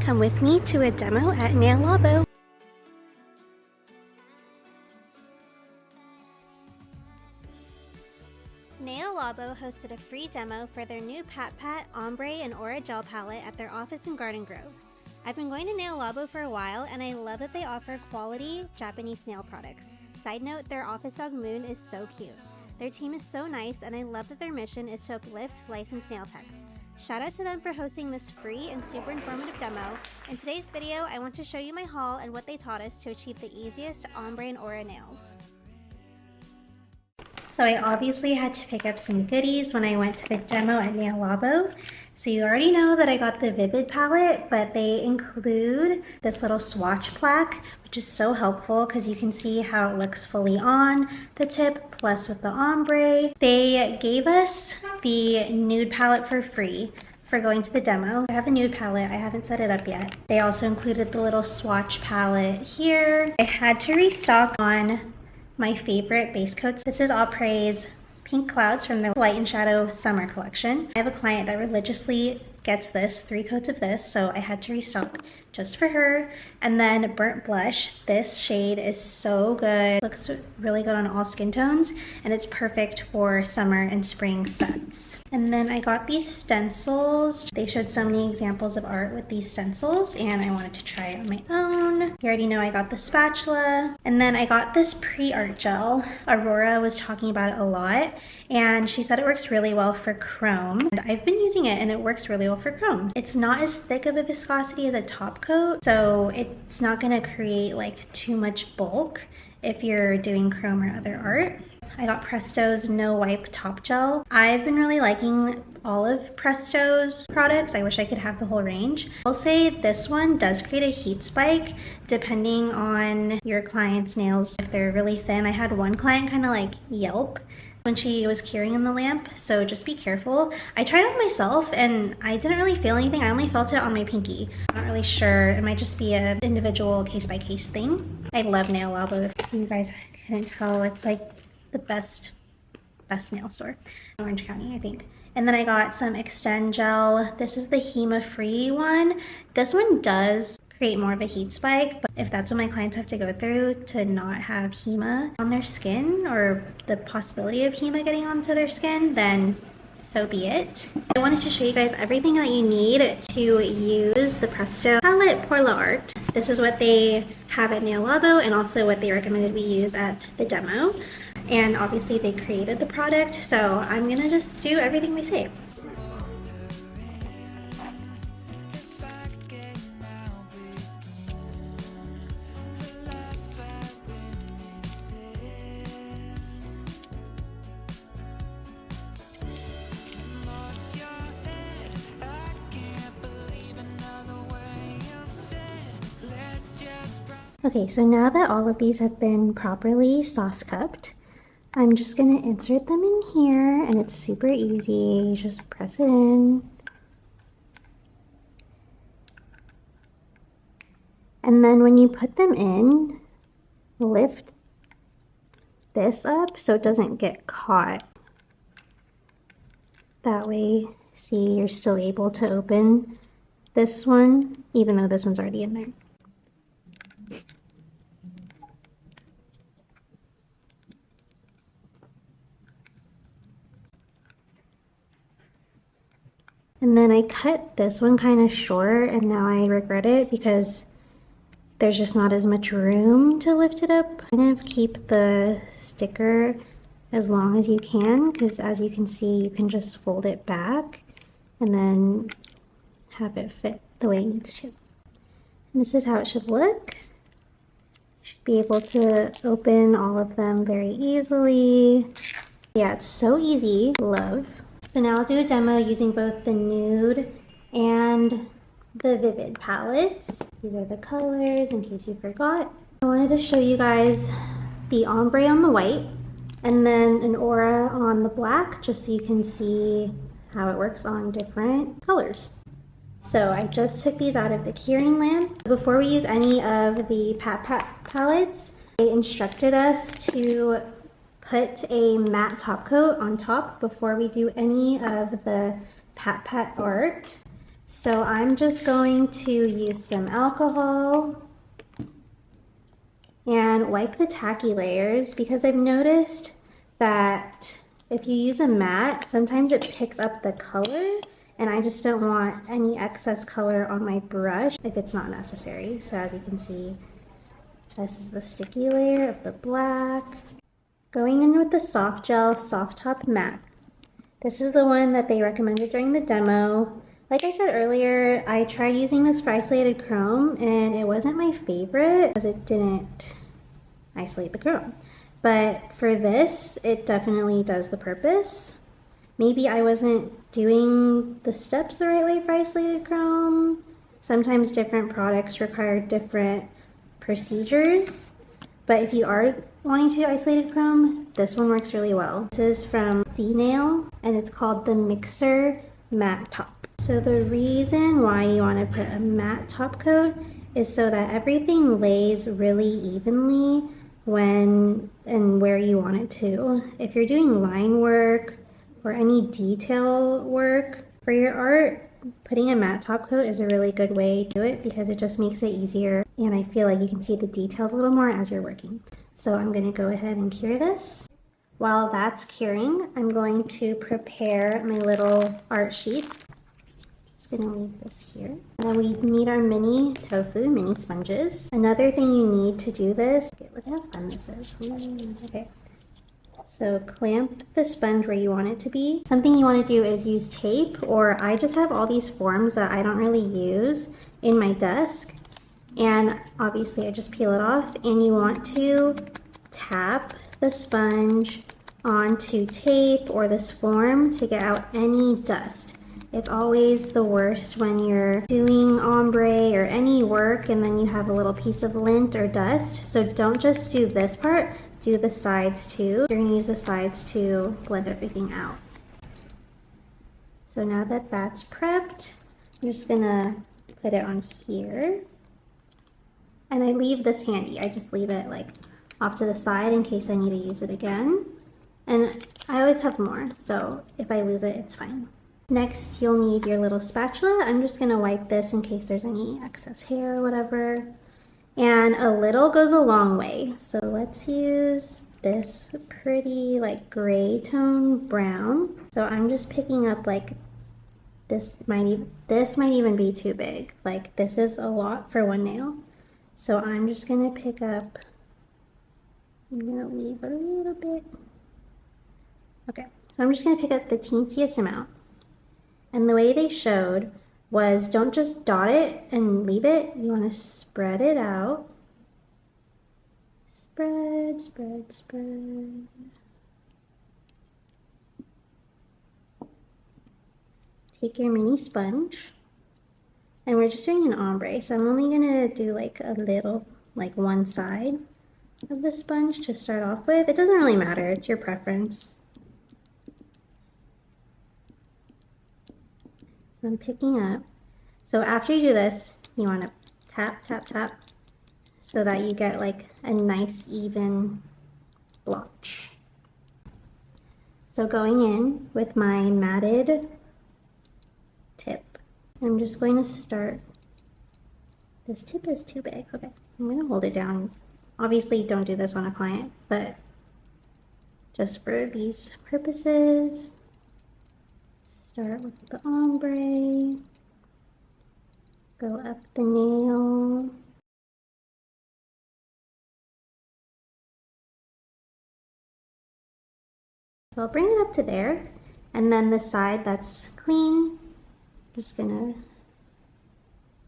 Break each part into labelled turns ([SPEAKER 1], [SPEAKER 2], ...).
[SPEAKER 1] come with me to a demo at Nail Labo. Nail Labo hosted a free demo for their new Pat Pat, Ombre, and Aura gel palette at their office in Garden Grove. I've been going to Nail Labo for a while, and I love that they offer quality Japanese nail products. Side note, their office dog Moon is so cute. Their team is so nice, and I love that their mission is to uplift licensed nail techs. Shout out to them for hosting this free and super informative demo. In today's video, I want to show you my haul and what they taught us to achieve the easiest Ombre and Aura nails. So I obviously had to pick up some goodies when I went to the demo at Nail Labo. So you already know that I got the Vivid palette, but they include this little swatch plaque, which is so helpful because you can see how it looks fully on the tip, plus with the ombre. They gave us the nude palette for free for going to the demo. I have the nude palette, I haven't set it up yet. They also included the little swatch palette here. I had to restock on my favorite base coats. This is Ompre's Pink Clouds from the Light and Shadow Summer collection. I have a client that religiously gets this, 3 coats of this, so I had to restock just for her. And then Burnt Blush. This shade is so good. Looks really good on all skin tones, and it's perfect for summer and spring sets. And then I got these stencils. They showed so many examples of art with these stencils, and I wanted to try it on my own. You already know I got the spatula. And then I got this pre-art gel. Aurora was talking about it a lot, and she said it works really well for chrome. And I've been using it, and it works really well for chrome. It's not as thick of a viscosity as a top coat, so it's not gonna create like too much bulk if you're doing chrome or other art. I got Presto's No Wipe Top Gel. I've been really liking all of Presto's products. I wish I could have the whole range. I'll say this one does create a heat spike depending on your client's nails. If they're really thin, I had one client kind of like yelp when she was curing in the lamp, so just be careful. I tried it on myself and I didn't really feel anything. I only felt it on my pinky. I'm not really sure. It might just be an individual case-by-case thing. I love Nail Labo. If you guys couldn't tell, it's like the best nail store in Orange County, I think. And then I got some Extend Gel. This is the HEMA-free one. This one does create more of a heat spike, but if that's what my clients have to go through to not have HEMA on their skin, or the possibility of HEMA getting onto their skin, then so be it. I wanted to show you guys everything that you need to use the Presto Palette Pour L'Art. This is what they have at Nail Labo, and also what they recommended we use at the demo. And obviously they created the product, so I'm gonna just do everything they say. Okay, so now that all of these have been properly sauce cupped, I'm just gonna insert them in here, and it's super easy. You just press it in. And then when you put them in, lift this up so it doesn't get caught. That way, see, you're still able to open this one, even though this one's already in there. And then I cut this one kind of short, and now I regret it because there's just not as much room to lift it up. Kind of keep the sticker as long as you can, because as you can see, you can just fold it back and then have it fit the way it needs to. And this is how it should look. You should be able to open all of them very easily. Yeah, it's so easy. Love. So now I'll do a demo using both the nude and the Vivid palettes. These are the colors in case you forgot. I wanted to show you guys the ombre on the white and then an aura on the black, just so you can see how it works on different colors. So I just took these out of the curing lamp. Before we use any of the Pat Pat palettes, they instructed us to put a matte top coat on top before we do any of the Pat Pat art. So I'm just going to use some alcohol and wipe the tacky layers, because I've noticed that if you use a matte, sometimes it picks up the color, and I just don't want any excess color on my brush if it's not necessary. So as you can see, this is the sticky layer of the black. Going in with the soft gel soft top matte. This is the one that they recommended during the demo. Like I said earlier, I tried using this for isolated chrome and it wasn't my favorite because it didn't isolate the chrome. But for this, it definitely does the purpose. Maybe I wasn't doing the steps the right way for isolated chrome. Sometimes different products require different procedures. But if you are wanting to do isolated chrome, this one works really well. This is from D-Nail and it's called the Mixer Matte Top. So the reason why you want to put a matte top coat is so that everything lays really evenly when and where you want it to. If you're doing line work or any detail work for your art, putting a matte top coat is a really good way to do it because it just makes it easier, and I feel like you can see the details a little more as you're working. So I'm going to go ahead and cure this. While that's curing, I'm going to prepare my little art sheet. Just going to leave this here. And we need our mini tofu, mini sponges. Another thing you need to do this, okay, look how fun this is. Okay. So clamp the sponge where you want it to be. Something you want to do is use tape, or I just have all these forms that I don't really use in my desk. And obviously I just peel it off, and you want to tap the sponge onto tape or this form to get out any dust. It's always the worst when you're doing ombre or any work and then you have a little piece of lint or dust. So don't just do this part, do the sides too. You're gonna use the sides to blend everything out. So now that that's prepped, I'm just gonna put it on here. And I leave this handy. I just leave it like off to the side in case I need to use it again. And I always have more, so if I lose it, it's fine. Next, you'll need your little spatula. I'm just gonna wipe this in case there's any excess hair or whatever. And a little goes a long way. So let's use this pretty like gray tone brown. So I'm just picking up like this might even be too big. Like this is a lot for one nail. So I'm just gonna pick up, I'm gonna leave it a little bit. Okay, so I'm just gonna pick up the teensiest amount. And the way they showed was don't just dot it and leave it. You wanna spread it out. Spread, spread, spread. Take your mini sponge. And we're just doing an ombre, so I'm only gonna do like a little, like one side of the sponge to start off with. It doesn't really matter, it's your preference. So I'm picking up. So after you do this, you wanna tap, tap, tap, so that you get like a nice even blotch. So going in with my matted tip, I'm just going to start, this tip is too big, okay. I'm gonna hold it down. Obviously don't do this on a client, but just for these purposes, start with the ombre, go up the nail, so I'll bring it up to there, and then the side that's clean, I'm just gonna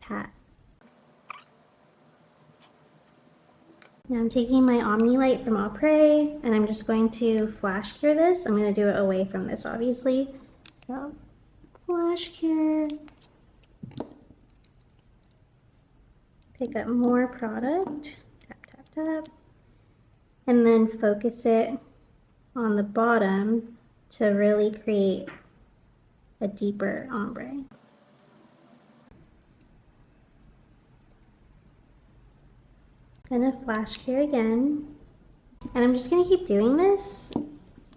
[SPEAKER 1] pat. Now I'm taking my Omni light from Ombre, and I'm just going to flash cure this. I'm gonna do it away from this, obviously. So, flash cure. Pick up more product, tap, tap, tap, and then focus it on the bottom to really create a deeper ombre. Gonna flash cure again, and I'm just gonna keep doing this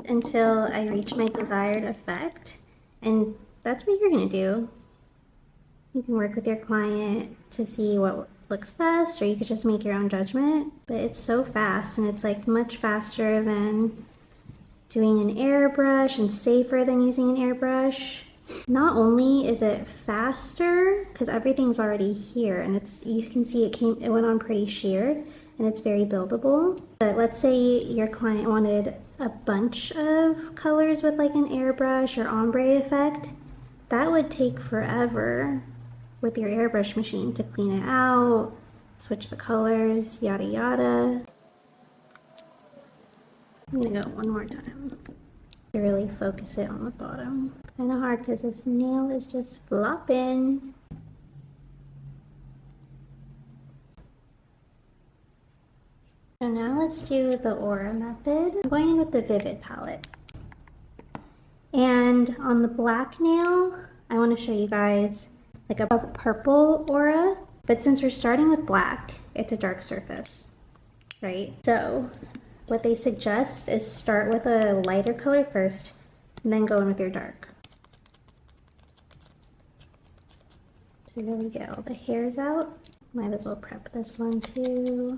[SPEAKER 1] until I reach my desired effect, and that's what you're gonna do. You can work with your client to see what looks best, or you could just make your own judgment. But it's so fast, and it's like much faster than doing an airbrush and safer than using an airbrush. Not only is it faster because everything's already here, and you can see it went on pretty sheer, and it's very buildable. But let's say your client wanted a bunch of colors with like an airbrush or ombre effect. That would take forever with your airbrush machine to clean it out, switch the colors, yada yada. I'm gonna go one more time to really focus it on the bottom. Kind of hard because this nail is just flopping. So now let's do the aura method. I'm going in with the Vivid palette. And on the black nail, I want to show you guys like a purple aura, but since we're starting with black, it's a dark surface, right? So what they suggest is start with a lighter color first, and then go in with your dark. To really get all the hairs out. Might as well prep this one too.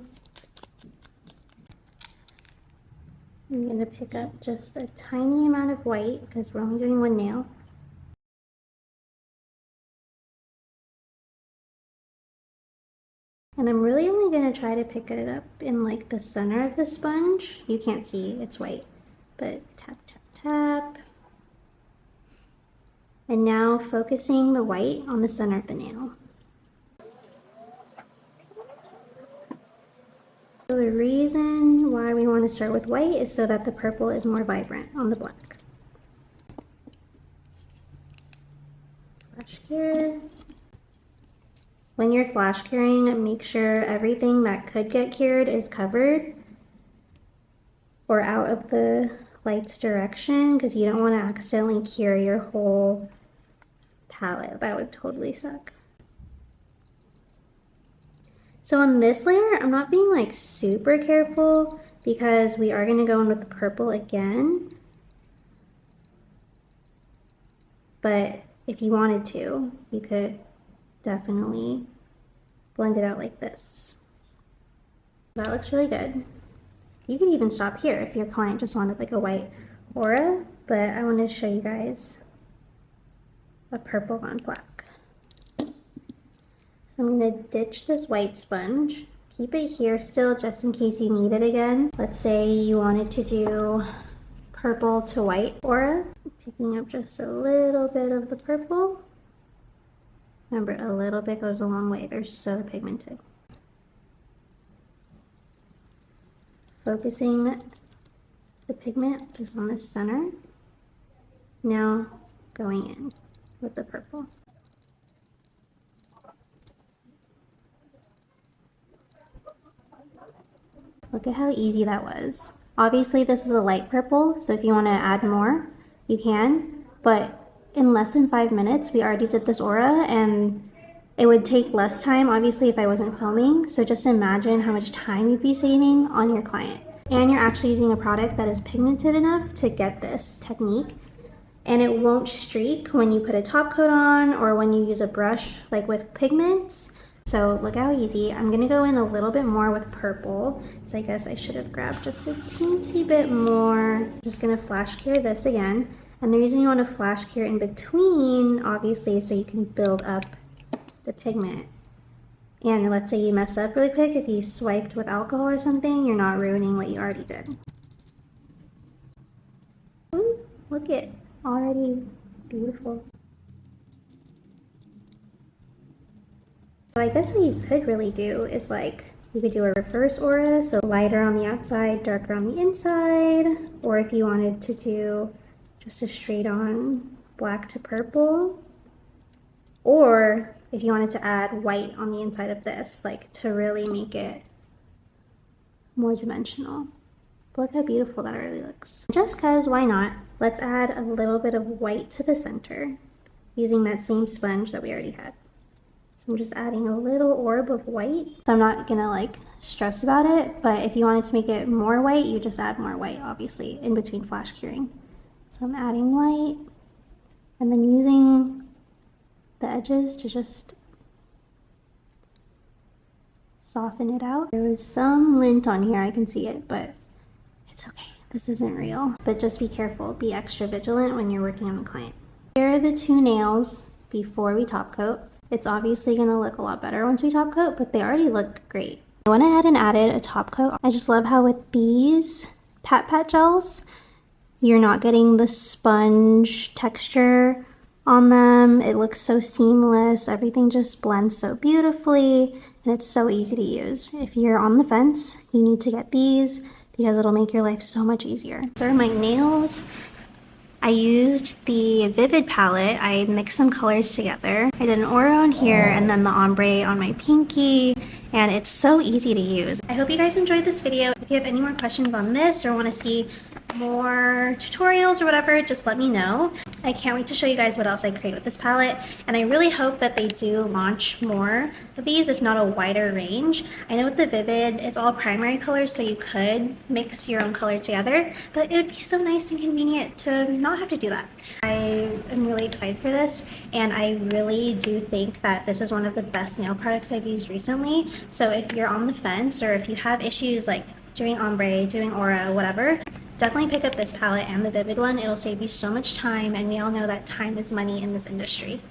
[SPEAKER 1] I'm going to pick up just a tiny amount of white because we're only doing one nail. And I'm really only going to try to pick it up in like the center of the sponge. You can't see, it's white. But tap, tap, tap. And now focusing the white on the center of the nail. So the reason why we want to start with white is so that the purple is more vibrant on the black. Flash cure. When you're flash curing, make sure everything that could get cured is covered or out of the light's direction, because you don't want to accidentally cure your whole palette. That would totally suck. So on this layer, I'm not being like super careful because we are going to go in with the purple again. But if you wanted to, you could definitely blend it out like this. That looks really good. You could even stop here if your client just wanted like a white aura, but I want to show you guys a purple on black. So I'm going to ditch this white sponge, keep it here still just in case you need it again. Let's say you wanted to do purple to white aura. Picking up just a little bit of the purple. Remember, a little bit goes a long way. They're so pigmented. Focusing the pigment just on the center. Now going in with the purple. Look at how easy that was. Obviously this is a light purple, so if you want to add more, you can, but in less than 5 minutes, we already did this aura, and it would take less time, obviously, if I wasn't filming, so just imagine how much time you'd be saving on your client. And you're actually using a product that is pigmented enough to get this technique, and it won't streak when you put a top coat on or when you use a brush, like with pigments. So look how easy. I'm gonna go in a little bit more with purple. So I guess I should have grabbed just a teensy bit more. I'm just gonna flash cure this again. And the reason you want to flash cure in between, obviously, is so you can build up the pigment. And let's say you mess up really quick, if you swiped with alcohol or something, you're not ruining what you already did. Ooh, look at already beautiful. So I guess what you could really do is like, you could do a reverse aura, so lighter on the outside, darker on the inside, or if you wanted to do just a straight on black to purple, or if you wanted to add white on the inside of this, like to really make it more dimensional. But look how beautiful that really looks. Just cause, why not? Let's add a little bit of white to the center using that same sponge that we already had. So I'm just adding a little orb of white. So I'm not gonna like stress about it, but if you wanted to make it more white, you just add more white, obviously, in between flash curing. So I'm adding white, and then using the edges to just soften it out. There was some lint on here, I can see it, but it's okay. This isn't real. But just be careful, be extra vigilant when you're working on the client. Here are the 2 nails before we top coat. It's obviously gonna look a lot better once we top coat, but they already look great. I went ahead and added a top coat. I just love how with these pat gels, you're not getting the sponge texture on them. It looks so seamless. Everything just blends so beautifully, and it's so easy to use. If you're on the fence, you need to get these because it'll make your life so much easier. For my nails, I used the Vivid palette. I mixed some colors together. I did an Aura on here and then the Ombre on my pinky, and it's so easy to use. I hope you guys enjoyed this video. If you have any more questions on this or want to see more tutorials or whatever, just let me know. I can't wait to show you guys what else I create with this palette, and I really hope that they do launch more of these, if not a wider range. I know with the Vivid, it's all primary colors, so you could mix your own color together, but it would be so nice and convenient to not have to do that. I am really excited for this, and I really do think that this is one of the best nail products I've used recently. So if you're on the fence, or if you have issues like doing Ombre, doing Aura, whatever, definitely pick up this palette and the Vivid one. It'll save you so much time, and we all know that time is money in this industry.